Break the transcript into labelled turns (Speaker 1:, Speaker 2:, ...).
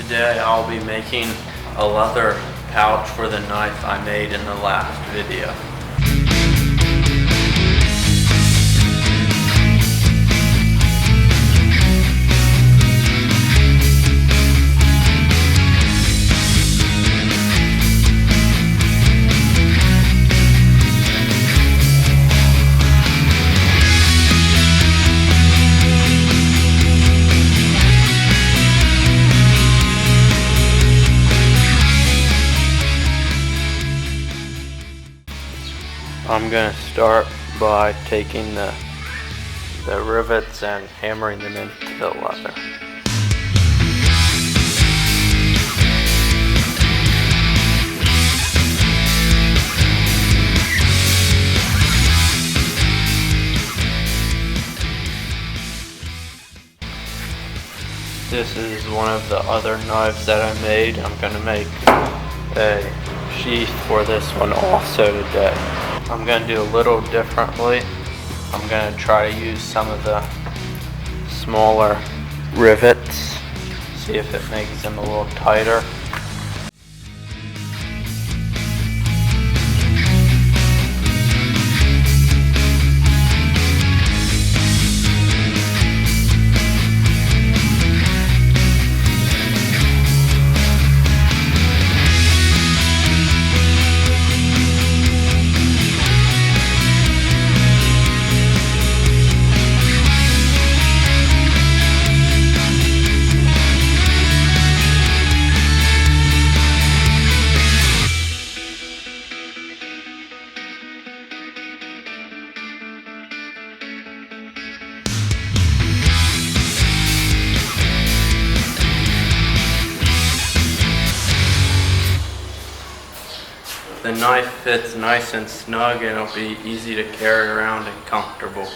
Speaker 1: Today I'll be making a leather pouch for the knife I made in the last video. I'm going to start by taking the rivets and hammering them into the leather. This is one of the other knives that I made. I'm going to make a sheath for this one also today. I'm going to do a little differently. I'm going to try to use some of the smaller rivets, see if it makes them a little tighter. The knife fits nice and snug and it'll be easy to carry around and comfortable.